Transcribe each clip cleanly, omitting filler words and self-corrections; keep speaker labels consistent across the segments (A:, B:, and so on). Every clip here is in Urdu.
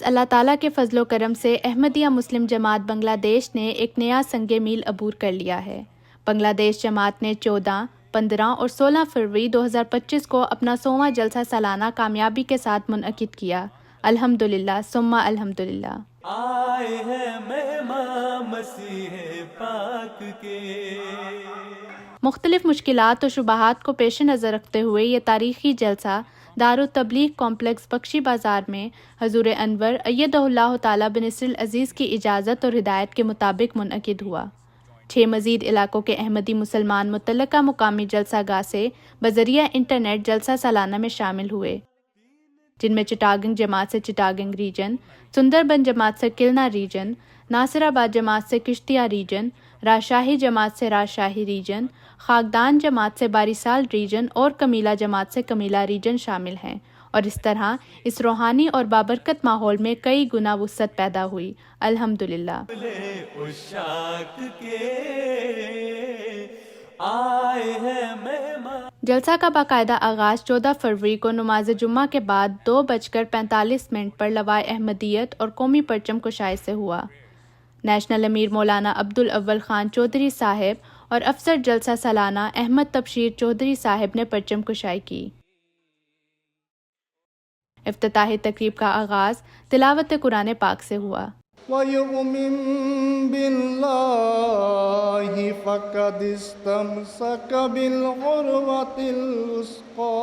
A: اللہ تعالیٰ کے فضل و کرم سے احمدیہ مسلم جماعت بنگلہ دیش نے ایک نیا سنگ میل عبور کر لیا ہے۔ بنگلہ دیش جماعت نے 14، 15 اور 16 فروری 2025 کو اپنا 100واں جلسہ سالانہ کامیابی کے ساتھ منعقد کیا۔ الحمدللہ ثم الحمدللہ۔
B: آئے ہیں مہمان مسیح پاک کے۔
A: مختلف مشکلات و شبہات کو پیش نظر رکھتے ہوئے یہ تاریخی جلسہ دارالتبلیغ کمپلیکس بخشی بازار میں حضور انور ایدہ اللہ تعالیٰ بنصر العزیز کی اجازت اور ہدایت کے مطابق منعقد ہوا۔ 6 مزید علاقوں کے احمدی مسلمان متعلقہ مقامی جلسہ گاہ سے بذریعہ انٹرنیٹ جلسہ سالانہ میں شامل ہوئے، جن میں چٹاگنگ جماعت سے چٹاگنگ ریجن، سندربن جماعت سے کلنا ریجن، ناصر آباد جماعت سے کشتیہ ریجن، راجشاہی جماعت سے راجشاہی ریجن، خاکدان جماعت سے باریسال ریجن اور کمیلہ جماعت سے کمیلہ ریجن شامل ہیں، اور اس طرح اس روحانی اور بابرکت ماحول میں کئی گنا وسعت پیدا ہوئی۔ الحمدللہ۔ جلسہ کا باقاعدہ آغاز 14 فروری کو نماز جمعہ کے بعد 2:45 پر لواء احمدیت اور قومی پرچم کشائی سے ہوا۔ نیشنل امیر مولانا عبدالاول خان چودھری صاحب اور افسر جلسہ سالانہ احمد تبشیر چودھری صاحب نے پرچم کشائی کی۔ افتتاحی تقریب کا آغاز تلاوت قرآن پاک سے ہوا۔
C: وَيُؤْمِن بِاللَّهِ فَقَدِ اسْتَمْسَكَ بِالْعُرْوَةِ الْوُثْقَىٰ۔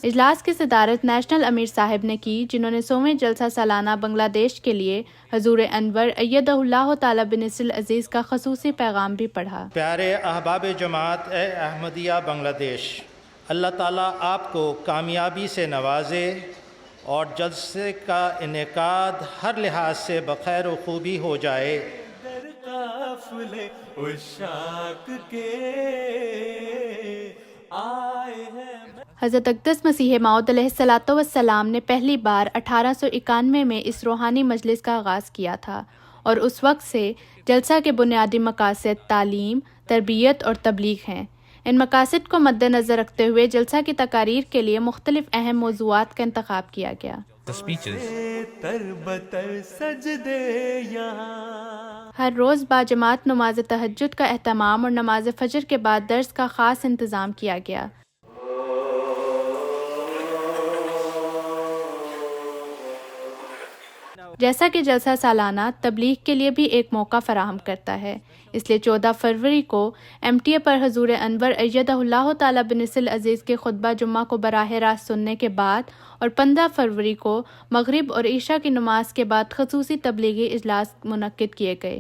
A: اجلاس کی صدارت نیشنل امیر صاحب نے کی، جنہوں نے 100ویں جلسہ سالانہ بنگلہ دیش کے لیے حضور انور ایدہ اللہ تعالیٰ بنصر العزیز کا خصوصی پیغام بھی پڑھا۔
D: پیارے احباب جماعت احمدیہ بنگلہ دیش، اللہ تعالیٰ آپ کو کامیابی سے نوازے اور جلسے کا انعقاد ہر لحاظ سے بخیر و خوبی ہو جائے۔
A: حضرت اقدس مسیح موعود علیہ الصلوۃ والسلام نے پہلی بار 1891 میں اس روحانی مجلس کا آغاز کیا تھا، اور اس وقت سے جلسہ کے بنیادی مقاصد تعلیم، تربیت اور تبلیغ ہیں۔ ان مقاصد کو مد نظر رکھتے ہوئے جلسہ کی تقاریر کے لیے مختلف اہم موضوعات کا انتخاب کیا گیا۔ ہر روز باجماعت نماز تہجد کا اہتمام اور نماز فجر کے بعد درس کا خاص انتظام کیا گیا۔ جیسا کہ جلسہ سالانہ تبلیغ کے لیے بھی ایک موقع فراہم کرتا ہے، اس لیے 14 فروری کو MTA پر حضور انور ایدہ اللہ تعالیٰ بنصر العزیز کے خطبہ جمعہ کو براہ راست سننے کے بعد اور 15 فروری کو مغرب اور عشاء کی نماز کے بعد خصوصی تبلیغی اجلاس منعقد کیے گئے۔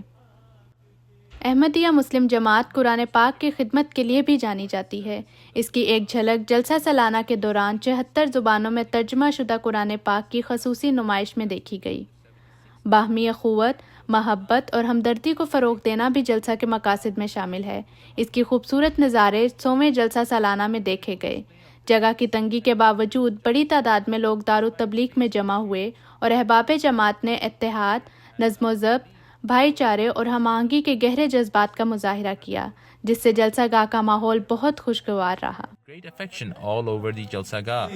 A: احمدیہ مسلم جماعت قرآن پاک کی خدمت کے لیے بھی جانی جاتی ہے۔ اس کی ایک جھلک جلسہ سالانہ کے دوران 74 زبانوں میں ترجمہ شدہ قرآن پاک کی خصوصی نمائش میں دیکھی گئی۔ باہمی اخوت، محبت اور ہمدردی کو فروغ دینا بھی جلسہ کے مقاصد میں شامل ہے۔ اس کی خوبصورت نظارے 100ویں جلسہ سالانہ میں دیکھے گئے۔ جگہ کی تنگی کے باوجود بڑی تعداد میں لوگ دارالتبلیغ میں جمع ہوئے اور احباب جماعت نے اتحاد، نظم و ضبط، بھائی چارے اور ہم آہنگی کے گہرے جذبات کا مظاہرہ کیا، جس سے جلسہ گاہ کا ماحول بہت خوشگوار رہا۔
E: Great affection all over the جلسہ گاہ۔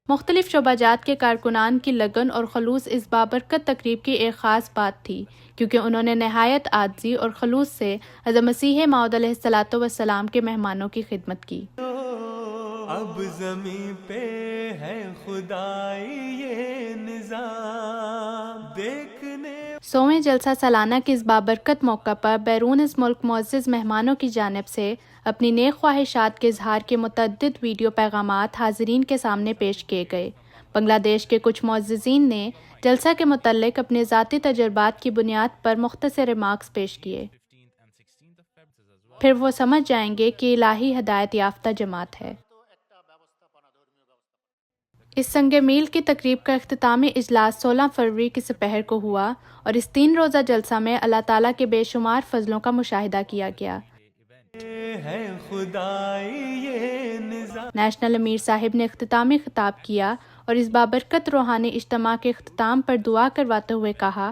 A: مختلف شعبہ جات کے کارکنان کی لگن اور خلوص اس بابرکت تقریب کی ایک خاص بات تھی، کیونکہ انہوں نے نہایت عاجزی اور خلوص سے حضرت مسیح موعود علیہ الصلوۃ والسلام کے مہمانوں کی خدمت کی۔
B: اب زمین پہ ہے خدائی یہ نظام دیکھنے۔
A: 100ویں جلسہ سالانہ کے اس بابرکت موقع پر بیرون اس ملک معزز مہمانوں کی جانب سے اپنی نیک خواہشات کے اظہار کے متعدد ویڈیو پیغامات حاضرین کے سامنے پیش کیے گئے۔ بنگلہ دیش کے کچھ معززین نے جلسہ کے متعلق اپنے ذاتی تجربات کی بنیاد پر مختصر ریمارکس پیش کیے، پھر وہ سمجھ جائیں گے کہ الہی ہدایت یافتہ جماعت ہے۔ اس سنگ میل کی تقریب کا اختتامی اجلاس 16 فروری کی سپہر کو ہوا، اور اس 3 روزہ جلسہ میں اللہ تعالیٰ کے بے شمار فضلوں کا مشاہدہ کیا گیا۔ نیشنل امیر صاحب نے اختتامی خطاب کیا اور اس بابرکت روحانی اجتماع کے اختتام پر دعا کرواتے ہوئے کہا،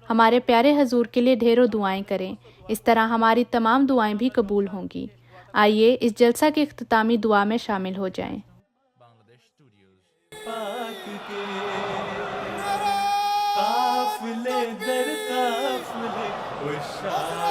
A: ہمارے پیارے حضور کے لیے ڈھیروں دعائیں کریں، اس طرح ہماری تمام دعائیں بھی قبول ہوں گی۔ آئیے اس جلسہ کی اختتامی دعا میں شامل ہو جائیں۔
B: پاک کے قافلے در قافلے وہ شاہ